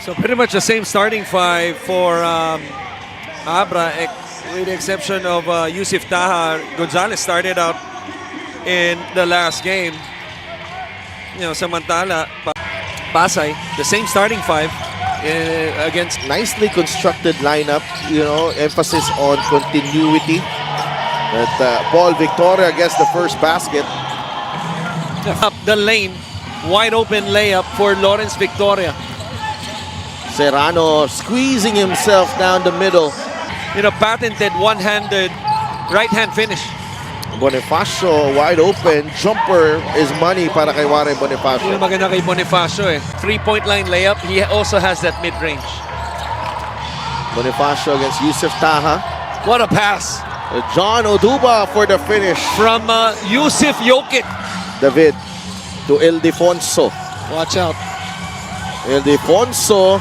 So pretty much the same starting five for Abra, with the exception of Yusif Taha. Gonzalez started out in the last game. Samantala, Pasay, the same starting five against. Nicely constructed lineup, emphasis on continuity. But Paul Victoria gets the first basket. Up the lane, wide open layup for Lawrence Victoria. Serrano squeezing himself down the middle. Patented one-handed right-hand finish. Bonifacio wide open. Jumper is money para kay Warren Bonifacio. Yung maganda kay Bonifacio Three-point line layup. He also has that mid-range. Bonifacio against Yusif Taha. What a pass. John Oduba for the finish. From Yusif Jokic. David to Ildefonso. Watch out. Ildefonso.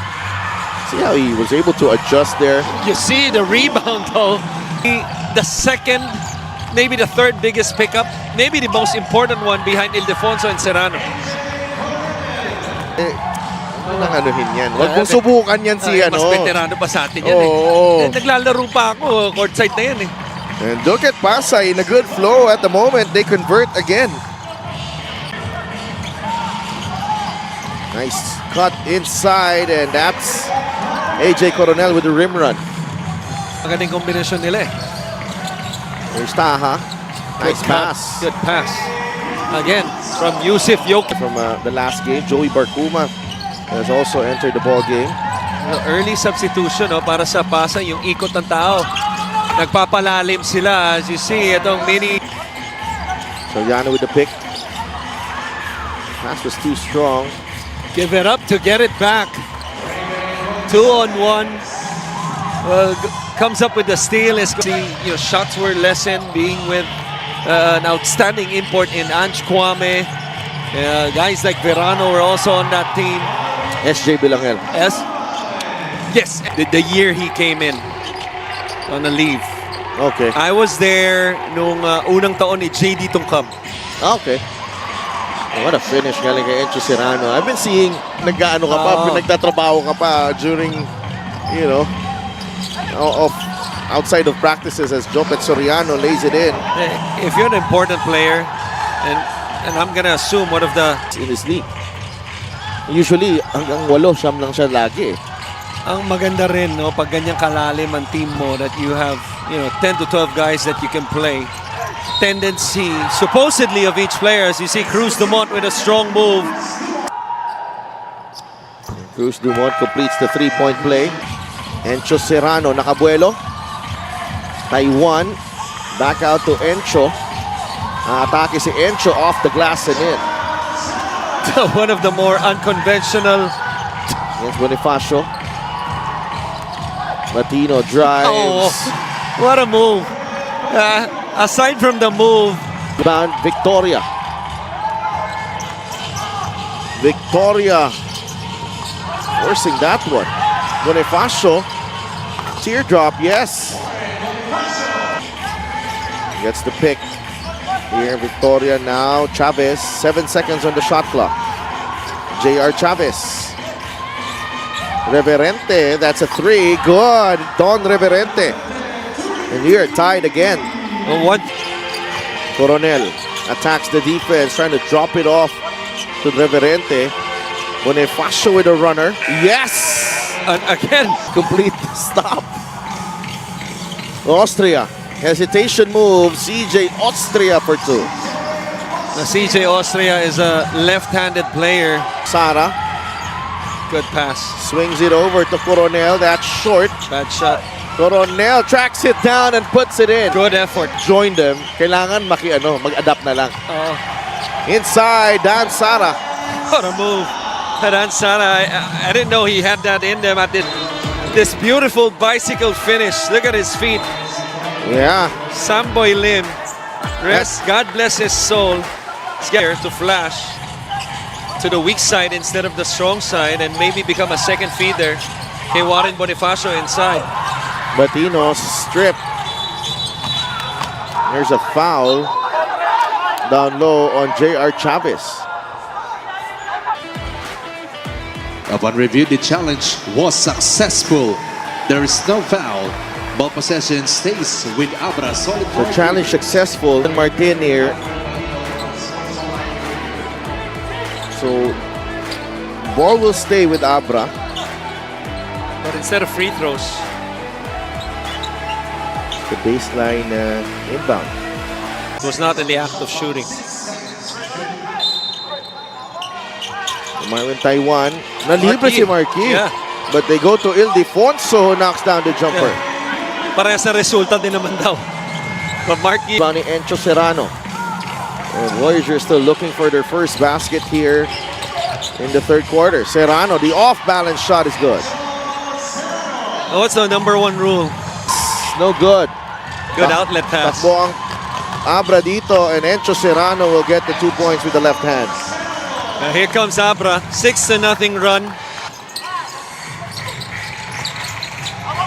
See how he was able to adjust there. You see the rebound though. The second, maybe the third biggest pickup. Maybe the most important one behind Ildefonso and Serrano. Anong anuhin yan? Huwag mong subukan yan si Mas veterano pa sa atin yan Naglalaro pa ako. Courtside na yan And look at Pasay in a good flow at the moment. They convert again. Nice cut inside, and that's AJ Coronel with the rim run. Magaling kombinasyon nila Here's Taha. Nice pass. Good pass. Again, from Yusif Jokic. From the last game, Joey Barcuma has also entered the ball game. Early substitution para sa Pasay, yung ikot ng tao. Nagpapalalim sila. As you see, itong mini. Soriano with the pick. Pass was too strong. Give it up to get it back. 2-on-1. Comes up with the steal. Shots were lessened, being with an outstanding import in Ange Kwame. Guys like Verano were also on that team. SJ Bilangel. Yes, the year he came in on a leave. Okay. I was there nung unang taon ni JD Tungkam. Okay. What a finish galing kay Encho Serrano. I've been seeing nagkaano ka pa, nagtatrabaho ka pa during, outside of practices as Jopet Soriano lays it in. If you're an important player, and I'm gonna assume one of the in this league, usually hanggang 8 lang siya lagi. Ang maganda rin, pag ganyang kalalim ang team mo, that you have, 10 to 12 guys that you can play. Tendency, supposedly, of each player. As you see, Cruz Dumont with a strong move. Cruz Dumont completes the three-point play. Encho Serrano nakabuelo. Taiwan back out to Encho. Atake si Encho off the glass and in. One of the more unconventional. Yes, Bonifacio. Latino drives. What a move. Aside from the move. Rebound, Victoria. Victoria forcing that one. Bonifacio. Teardrop, yes. Gets the pick. Here, Victoria now. Chavez, 7 seconds on the shot clock. J.R. Chavez. Reverente, that's a three. Good. Don Reverente. And here, tied again. What? Coronel attacks the defense, trying to drop it off to Reverente. Bonifacio with a runner. Yes! And again, complete stop. Austria. Hesitation move. CJ Austria for two. CJ Austria is a left-handed player. Sara. Good pass. Swings it over to Coronel. That's short. Bad shot. Coronel tracks it down and puts it in. Good effort. Join them. Kailangan mag-adapt na lang. Inside, Dan Sara. What a move. Dan Sara, I didn't know he had that in them at this beautiful bicycle finish. Look at his feet. Yeah. Samboy Lim. God bless his soul. He's here to flash to the weak side instead of the strong side and maybe become a second feeder. Kay Warren Bonifacio inside. Batino strip. There's a foul down low on J.R. Chavez. Upon review, the challenge was successful. There is no foul. Ball possession stays with Abra. Solid The challenge successful. And Martin here. So, ball will stay with Abra. But instead of free throws, The baseline inbound. it was not in the act of shooting. Marvin Taiwan. Nalibre Marquis. si Marquis. Yeah. But they go to Ildefonso who knocks down the jumper. Parehas na resulta din naman daw. But Marquis, Bonnie Encho Serrano. And Voyagers still looking for their first basket here in the third quarter. Serrano, the off-balance shot is good. what's the number one rule? No good. Good outlet pass. Takbo ang Abra dito and Encho Serrano will get the 2 points with the left hand. Here comes Abra, 6-0 run.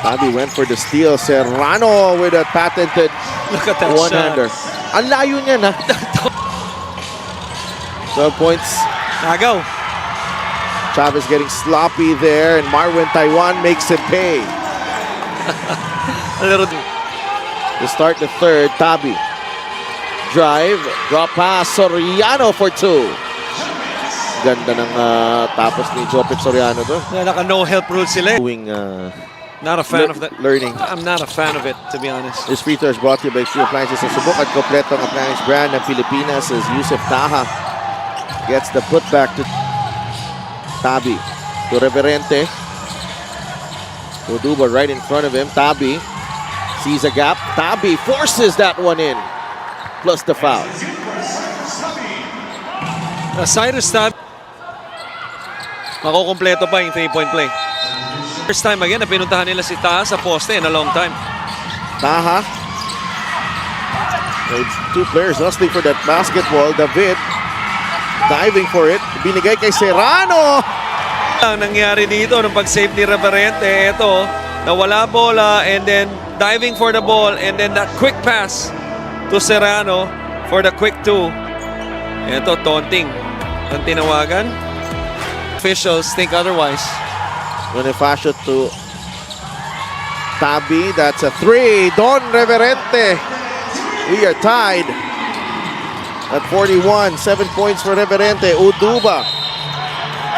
Tabi went for the steal. Serrano with a patented Look at that one-hander. Ang layo niya na. 12 points. Agaw. Chavez getting sloppy there and Marvin Taiwan makes him pay. A little. To start the third, Tabi. Drive, drop pass, Soriano for 2. Ganda ng tapos ni Jopit Soriano doon. Naka no help rule sila. Doing Not a fan of that. learning. I'm not a fan of it, to be honest. This free throw is brought to you by Extreme Appliances sa subok at kompletong appliance brand ng Pilipinas as Yusef Taha gets the putback to Tabi. To Reverente. Uduba right in front of him. Tabi sees a gap. Tabi forces that one in. Plus the foul. Cyrus Tab. Makukompleto pa yung 3-point play. First time again na pinuntahan nila si Taha sa poste in a long time. Taha. Two players hustling for that basketball. David diving for it. Binigay kay Serrano. Ang nangyari dito nung pag-save ni Reverente, ito, nawala bola and then diving for the ball and then that quick pass to Serrano for the quick 2. Ito, taunting ang tinawagan. Officials think otherwise. Bonifacio to Tabi. That's a 3. Don Reverente. We are tied at 41. 7 points for Reverente. Uduba.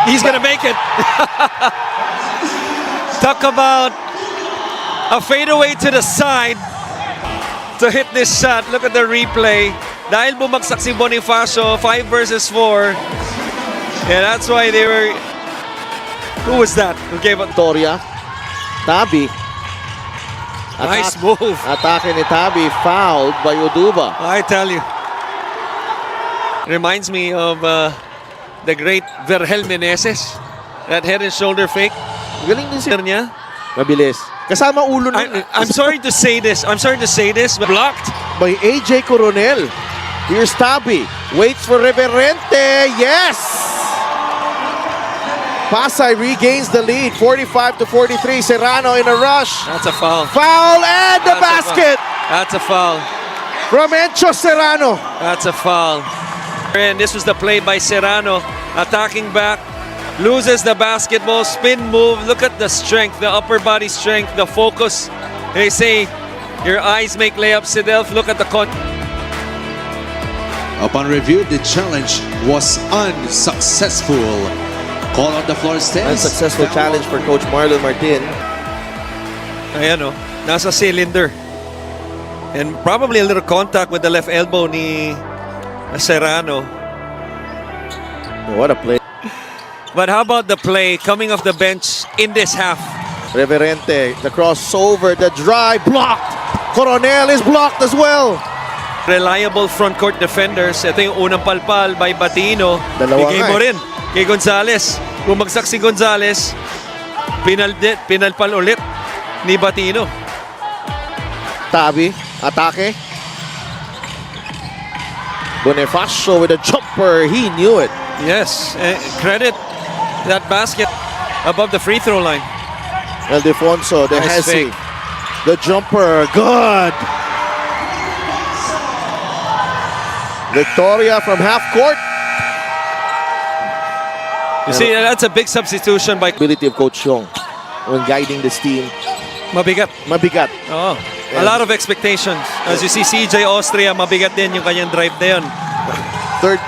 He's gonna make it. Talk about a fadeaway to the side to hit this shot. Look at the replay. Dahil bumagsak si Bonifacio, 5 versus 4. And that's why they were... Who was that? Who gave up? Victoria. Tabi. Nice move. Atake ni Tabi. Fouled by Uduba. I tell you. Reminds me of the great Vergel Meneses. That head and shoulder fake. Galing din siya. Niya. Mabilis. Kasama ulo nun. I'm sorry to say this. But blocked. By AJ Coronel. Here's Tabi. Waits for Reverente. Yes! Pasay regains the lead. 45-43. Serrano in a rush. That's a foul. Foul and the basket That's a foul. from Encho Serrano. That's a foul. And this was the play by Serrano. Attacking back. Loses the basketball. Spin move. Look at the strength. The upper body strength. The focus. They say your eyes make layups, Sidelf. Look at the Upon review, the challenge was unsuccessful. Call on the floor stands. Unsuccessful challenge for Coach Marlon Martin. Ayan o. Nasa cylinder. And probably a little contact with the left elbow ni Serrano. What a play. But how about the play coming off the bench in this half? Reverente, the crossover, the drive, blocked. Coronel is blocked as well. Reliable front court defenders. Ito yung unang palpal by Batino. Dalawa Bigay nga mo eh. rin kay Gonzales. Bumagsak si Gonzales. Pinalpal ulit ni Batino. Tabi, atake. Bonifacio with a jumper. He knew it. Yes, credit that basket above the free throw line. Ildefonso, the Nice Hesi. fake. The jumper, good. Victoria from half court. You see, that's a big substitution by Ability of Coach Yong when guiding this team. Mabigat. Mabigat. Oo. A lot of expectations. As you see, CJ Austria, mabigat din yung kanyang drive na yun. Third,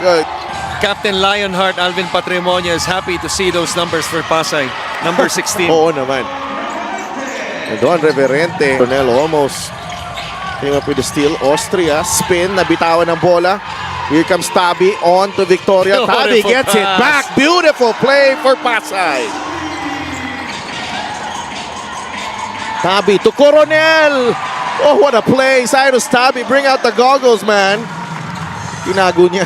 Captain Lionheart Alvin Patrimonio is happy to see those numbers for Pasay. Number 16. oo naman. And Don Reverente. Coronel almost came up with the steal. Austria, spin, nabitawan ng bola. Here comes Tabi on to Victoria. Tabi Beautiful gets it pass. back. Beautiful play for Pasay. Tabi to Coronel. Oh, what a play. Cyrus Tabi, bring out the goggles, man. Tinago niya.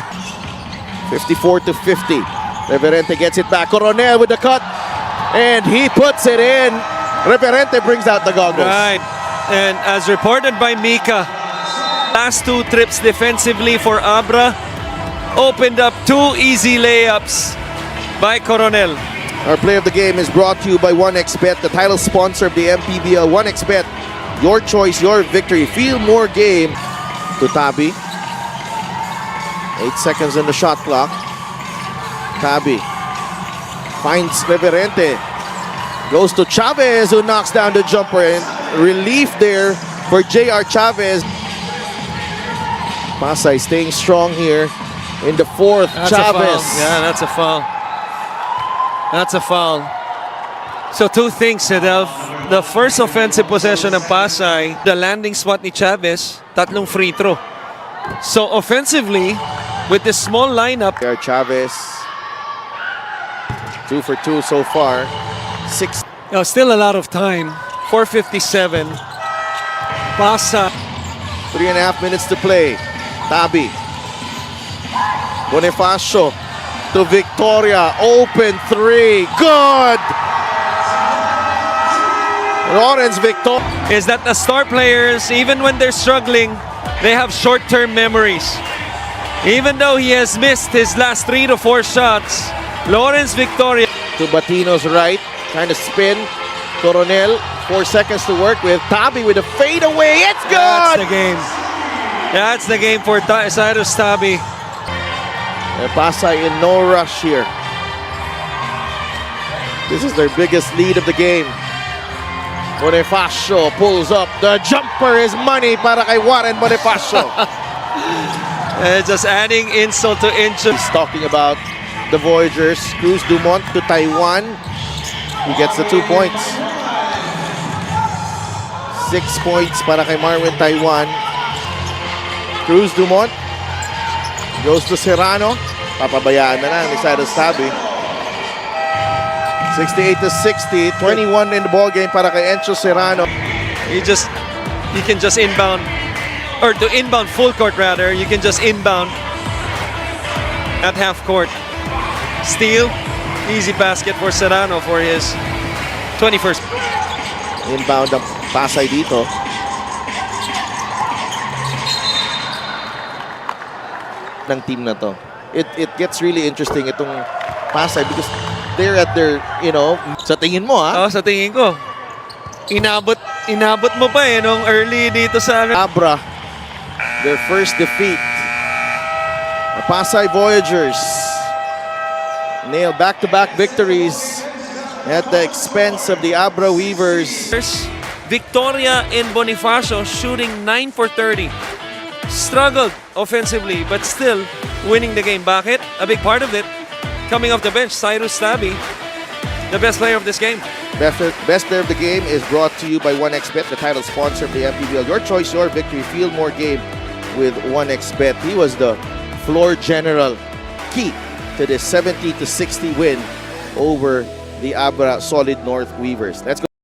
54 to 50. Reverente gets it back. Coronel with the cut. And he puts it in. Reverente brings out the goggles. Right. And as reported by Mika, last two trips defensively for Abra opened up two easy layups by Coronel. Our play of the game is brought to you by 1xBet, the title sponsor of the MPBL. 1xBet, your choice, your victory. Feel more game to Tabi. 8 seconds on the shot clock. Tabi finds Reverente. Goes to Chavez, who knocks down the jumper. And relief there for J.R. Chavez. Pasay staying strong here in the fourth. That's Chavez. a foul. Yeah, that's a foul. That's a foul. So two things, Sedelf. The first offensive possession of Pasay, the landing spot ni Chavez, tatlong free throw. So offensively, with this small lineup, There, Chavez. 2 for 2 so far. 6. still a lot of time. 4:57. Pasay. 3.5 minutes to play. Tabi. Bonifacio to Victoria. Open 3. Good! Lawrence Victor. Is that the star players, even when they're struggling, they have short-term memories. Even though he has missed his last 3 to 4 shots, Lawrence Victoria. To Batino's right. Trying to spin. Coronel. 4 seconds to work with. Tabi with a fadeaway. It's That's good! the game. That's the game for Cyrus Tabi. And Pasay in no rush here. This is their biggest lead of the game. Bonifacio pulls up. The jumper is money para kay Warren Bonifacio. Just adding insult to injury. He's talking about the Voyagers. Cruz Dumont to Taiwan. He gets the 2 points. 6 points para kay Marwin Taiwan. Cruz Dumont goes to Serrano. Papabayaan na lang ni Cyrus Tabi. 68 to 60. 21 in the ball game para kay Encho Serrano. You can just inbound, or to inbound full court rather, you can just inbound at half court. Steal, easy basket for Serrano for his 21st. Inbound ang Pasay dito. Ng team na to. It gets really interesting itong Pasay because they're at their, sa tingin mo ha? Oh, sa tingin ko, inabot mo pa nung early dito sa Abra, their first defeat. The Pasay Voyagers nail back-to-back victories at the expense of the Abra Weavers. Victoria and Bonifacio shooting 9 for 30. Struggled offensively, but still winning the game. Bakit? A big part of it, coming off the bench, Cyrus Tabi, the best player of this game. Best player of the game is brought to you by 1xBet, the title sponsor of the MPBL. Your choice, your victory. Feel more game with 1xBet. He was the floor general, key to the 70 to 60 win over the Abra Solid North Weavers. Let's go.